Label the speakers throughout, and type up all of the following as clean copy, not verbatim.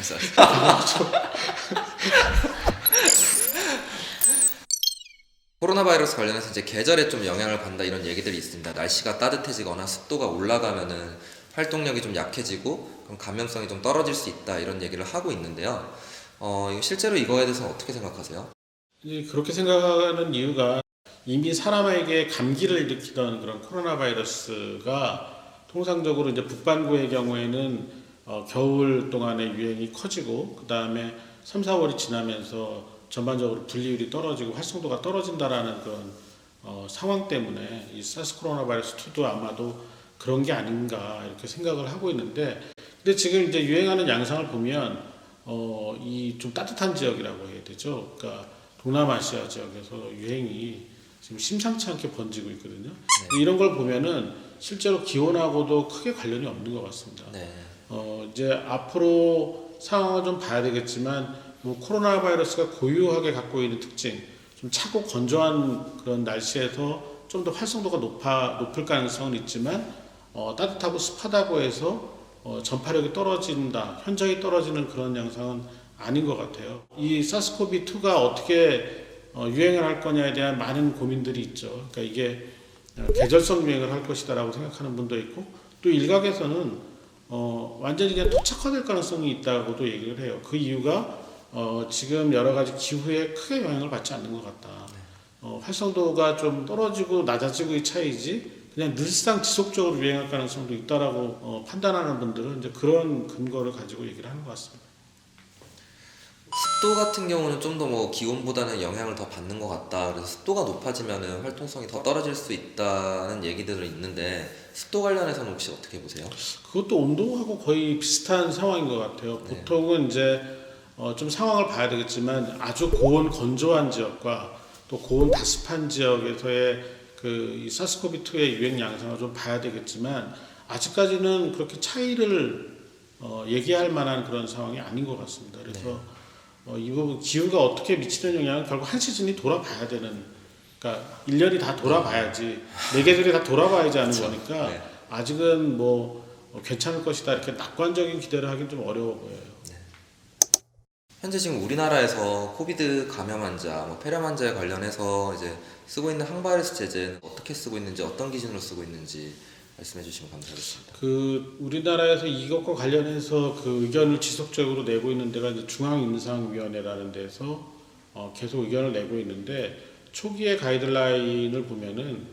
Speaker 1: 말씀하세요. 코로나 바이러스 관련해서 이제 계절에 좀 영향을 받는다 이런 얘기들이 있습니다. 날씨가 따뜻해지거나 습도가 올라가면은 활동력이 좀 약해지고 그럼 감염성이 좀 떨어질 수 있다 이런 얘기를 하고 있는데요. 실제로 이거에 대해서 어떻게 생각하세요?
Speaker 2: 그렇게 생각하는 이유가 이미 사람에게 감기를 일으키던 그런 코로나 바이러스가 통상적으로 이제 북반구의 경우에는 겨울 동안에 유행이 커지고 그 다음에 3, 4월이 지나면서 전반적으로 분리율이 떨어지고 활성도가 떨어진다라는 그런 상황 때문에 이 사스 코로나 바이러스 2도 아마도 그런 게 아닌가 이렇게 생각을 하고 있는데, 근데 지금 이제 유행하는 양상을 보면 이 좀 따뜻한 지역이라고 해야 되죠. 그러니까 동남아시아 지역에서 유행이 지금 심상치 않게 번지고 있거든요.
Speaker 1: 네.
Speaker 2: 이런 걸 보면은 실제로 기온하고도 크게 관련이 없는 것 같습니다.
Speaker 1: 네.
Speaker 2: 이제 앞으로 상황을 좀 봐야 되겠지만, 뭐 코로나 바이러스가 고유하게 갖고 있는 특징, 좀 차고 건조한 그런 날씨에서 좀 더 활성도가 높을 가능성은 있지만, 따뜻하고 습하다고 해서 전파력이 떨어진다, 현저히 떨어지는 그런 양상은 아닌 것 같아요. 이 사스코비2가 어떻게 유행을 할 거냐에 대한 많은 고민들이 있죠. 그러니까 이게 계절성 유행을 할 것이다라고 생각하는 분도 있고, 또 일각에서는 완전히 그냥 토착화될 가능성이 있다고도 얘기를 해요. 그 이유가 지금 여러 가지 기후에 크게 영향을 받지 않는 것 같다. 활성도가 좀 떨어지고 낮아지고의 차이지 그냥 늘상 지속적으로 유행할 가능성도 있다라고 판단하는 분들은 이제 그런 근거를 가지고 얘기를 하는 것 같습니다.
Speaker 1: 습도 같은 경우는 좀 더 뭐 기온보다는 영향을 더 받는 것 같다. 그래서 습도가 높아지면은 활동성이 더 떨어질 수 있다는 얘기들은 있는데 습도 관련해서는 혹시 어떻게 보세요?
Speaker 2: 그것도 온도하고 거의 비슷한 상황인 것 같아요.
Speaker 1: 네.
Speaker 2: 보통은 이제 좀 상황을 봐야 되겠지만 아주 고온 건조한 지역과 또 고온 다습한 지역에서의 이 사스코비2의 유행 양상을 좀 봐야 되겠지만, 아직까지는 그렇게 차이를 얘기할 만한 그런 상황이 아닌 것 같습니다. 그래서 이 부분 기후가 어떻게 미치는 영향은 결국 한 시즌이 돌아봐야 되는, 그러니까 1년이 다 돌아봐야지, 네 계절이 다 돌아봐야지 하는 거니까
Speaker 1: 네.
Speaker 2: 아직은 뭐 괜찮을 것이다 이렇게 낙관적인 기대를 하긴 좀 어려워 보여요.
Speaker 1: 현재 지금 우리나라에서 코비드 감염 환자, 폐렴 환자에 관련해서 이제 쓰고 있는 항바이러스 제제는 어떻게 쓰고 있는지, 어떤 기준으로 쓰고 있는지 말씀해 주시면 감사하겠습니다.
Speaker 2: 우리나라에서 이것과 관련해서 의견을 지속적으로 내고 있는 데가 이제 중앙임상위원회라는 데서 계속 의견을 내고 있는데, 초기의 가이드라인을 보면은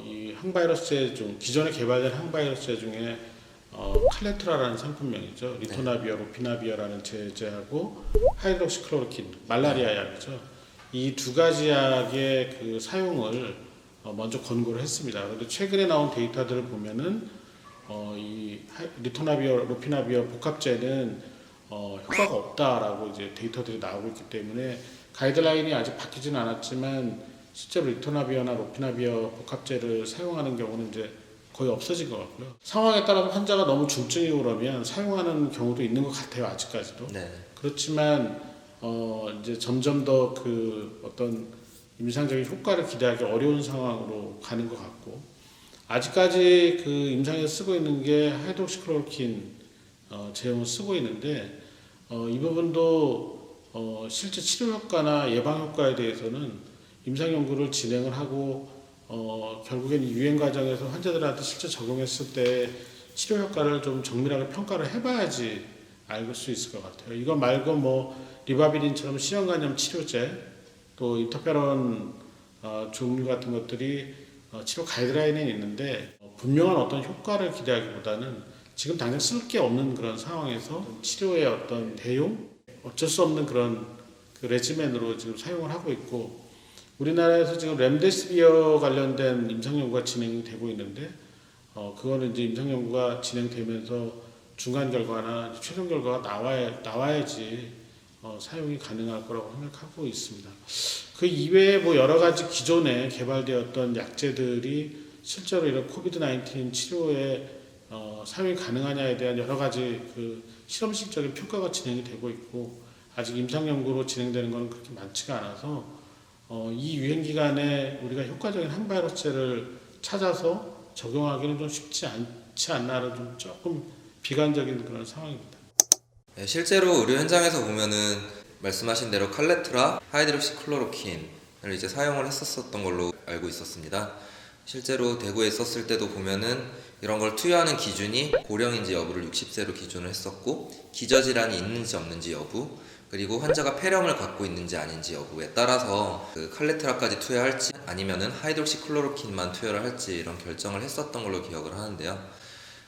Speaker 2: 이 항바이러스제 중 기존에 개발된 항바이러스제 중에 칼레트라라는 상품명이죠. 리토나비어, 로피나비어라는 제제하고 하이드록시클로로킨, 말라리아 약이죠. 이 두 가지 약의 사용을 먼저 권고를 했습니다. 그런데 최근에 나온 데이터들을 보면은 이 리토나비어, 로피나비어 복합제는 효과가 없다라고 이제 데이터들이 나오고 있기 때문에 가이드라인이 아직 바뀌지는 않았지만, 실제로 리토나비어나 로피나비어 복합제를 사용하는 경우는 이제 거의 없어진 것 같고요. 상황에 따라서 환자가 너무 중증이고 그러면 사용하는 경우도 있는 것 같아요, 아직까지도.
Speaker 1: 네.
Speaker 2: 그렇지만 이제 점점 더 어떤 임상적인 효과를 기대하기 어려운 상황으로 가는 것 같고, 아직까지 임상에서 쓰고 있는 게 하이드록시클로로킨 제형을 쓰고 있는데, 이 부분도 실제 치료 효과나 예방 효과에 대해서는 임상 연구를 진행을 하고 결국엔 유행 과정에서 환자들한테 실제 적용했을 때 치료 효과를 좀 정밀하게 평가를 해봐야지 알 수 있을 것 같아요. 이거 말고 뭐 리바비린처럼 C형 간염 치료제, 또 인터페론 종류 같은 것들이 치료 가이드라인에 있는데, 분명한 어떤 효과를 기대하기보다는 지금 당장 쓸 게 없는 그런 상황에서 치료의 어떤 대용, 어쩔 수 없는 그런 레지멘으로 지금 사용을 하고 있고, 우리나라에서 지금 렘데시비어 관련된 임상 연구가 진행이 되고 있는데, 그거는 이제 임상 연구가 진행되면서 중간 결과나 최종 결과가 나와야지 사용이 가능할 거라고 생각하고 있습니다. 그 이외에 뭐 여러 가지 기존에 개발되었던 약제들이 실제로 이런 코비드-19 치료에 사용이 가능하냐에 대한 여러 가지 실험실적인 평가가 진행이 되고 있고, 아직 임상 연구로 진행되는 것은 그렇게 많지가 않아서 이 유행 기간에 우리가 효과적인 항바이러스제를 찾아서 적용하기는 좀 쉽지 않지 않나를 좀 조금 비관적인 그런 상황입니다.
Speaker 1: 네, 실제로 의료 현장에서 보면은 말씀하신 대로 칼레트라, 하이드록시클로로킨을 이제 사용을 했었던 걸로 알고 있었습니다. 실제로 대구에 있었을 때도 보면은 이런 걸 투여하는 기준이 고령인지 여부를 60세로 기준을 했었고, 기저질환이 있는지 없는지 여부, 그리고 환자가 폐렴을 갖고 있는지 아닌지 여부에 따라서 그 칼레트라까지 투여할지 아니면은 하이드록시클로로킨만 투여를 할지 이런 결정을 했었던 걸로 기억을 하는데요.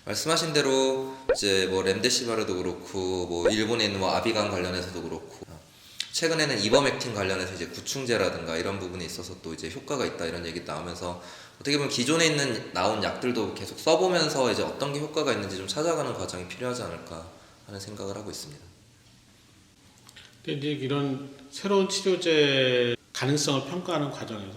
Speaker 1: 말씀하신 대로 이제 뭐 렘데시바르도 그렇고 뭐 일본에 있는 뭐 아비간 관련해서도 그렇고 최근에는 이버맥틴 관련해서 이제 구충제라든가 이런 부분에 있어서 또 이제 효과가 있다 이런 얘기 나오면서 어떻게 보면 기존에 있는 나온 약들도 계속 써보면서 이제 어떤 게 효과가 있는지 좀 찾아가는 과정이 필요하지 않을까 하는 생각을 하고 있습니다.
Speaker 2: 근데 이제 이런 새로운 치료제 가능성을 평가하는 과정에서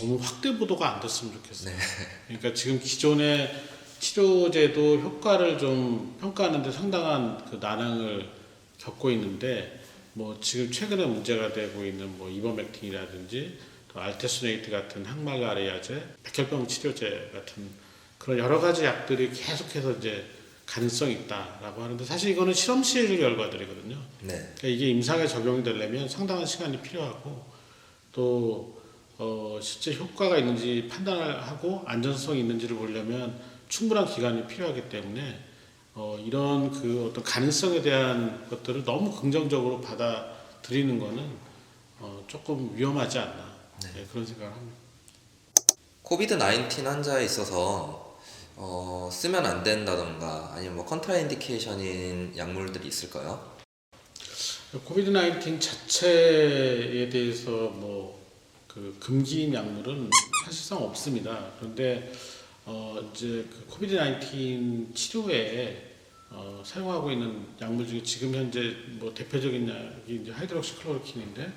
Speaker 2: 너무 확대 보도가 안 됐으면 좋겠어요.
Speaker 1: 네.
Speaker 2: 그러니까 지금 기존의 치료제도 효과를 좀 평가하는데 상당한 그 난항을 겪고 있는데, 뭐 지금 최근에 문제가 되고 있는 뭐 이버맥틴이라든지 또 알테스네이트 같은 항말라리아제, 백혈병 치료제 같은 그런 여러 가지 약들이 계속해서 이제 가능성이 있다라고 하는데, 사실 이거는 실험실 결과들이거든요.
Speaker 1: 네.
Speaker 2: 그러니까 이게 임상에 적용이 되려면 상당한 시간이 필요하고, 또 실제 효과가 있는지 판단을 하고 안전성이 있는지를 보려면 충분한 기간이 필요하기 때문에 이런 그 어떤 가능성에 대한 것들을 너무 긍정적으로 받아들이는 거는 조금 위험하지 않나, 네, 그런 생각을 합니다.
Speaker 1: 코비드 19 환자에 있어서 쓰면 안 된다던가 아니면 뭐 컨트라인디케이션인 약물들이 있을까요?
Speaker 2: 코비드 19 자체에 대해서 뭐 그 금기인 약물은 사실상 없습니다. 그런데 이제 그 코비드 19 치료에 사용하고 있는 약물 중에 지금 현재 뭐 대표적인 약이 이제 하이드록시클로로킨인데,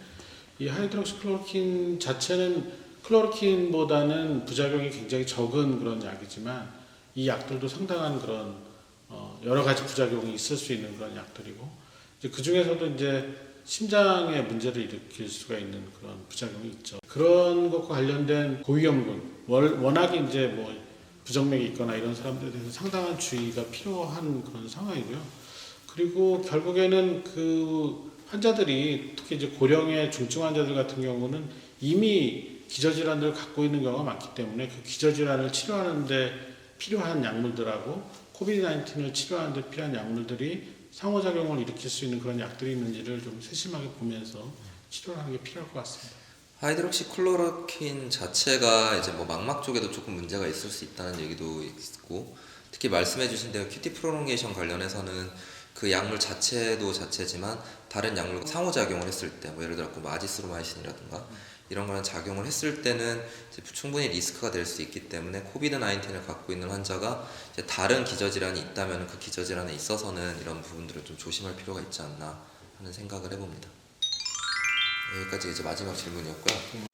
Speaker 2: 이 하이드록시클로로킨 자체는 클로로킨보다는 부작용이 굉장히 적은 그런 약이지만, 이 약들도 상당한 그런 여러 가지 부작용이 있을 수 있는 그런 약들이고, 이제 그 중에서도 이제 심장에 문제를 일으킬 수가 있는 그런 부작용이 있죠. 그런 것과 관련된 고위험군, 워낙에 이제 뭐 부정맥이 있거나 이런 사람들에 대해서 상당한 주의가 필요한 그런 상황이고요. 그리고 결국에는 그 환자들이, 특히 이제 고령의 중증 환자들 같은 경우는 이미 기저질환을 갖고 있는 경우가 많기 때문에 그 기저질환을 치료하는데 필요한 약물들하고 코비드 19을 치료하는데 필요한 약물들이 상호작용을 일으킬 수 있는 그런 약들이 있는지를 좀 세심하게 보면서 치료를 하는 게 필요할 것 같습니다.
Speaker 1: 하이드록시클로로킨 자체가 이제 뭐 망막 쪽에도 조금 문제가 있을 수 있다는 얘기도 있고, 특히 말씀해주신 대로 QT 프롤롱게이션 관련해서는 그 약물 자체도 자체지만 다른 약물과 상호작용을 했을 때, 뭐 예를 들어 뭐 아지스로마이신이라든가 이런 거랑 작용을 했을 때는 이제 충분히 리스크가 될 수 있기 때문에 코비드 19을 갖고 있는 환자가 이제 다른 기저질환이 있다면 그 기저질환에 있어서는 이런 부분들을 좀 조심할 필요가 있지 않나 하는 생각을 해봅니다. 여기까지 이제 마지막 질문이었고요.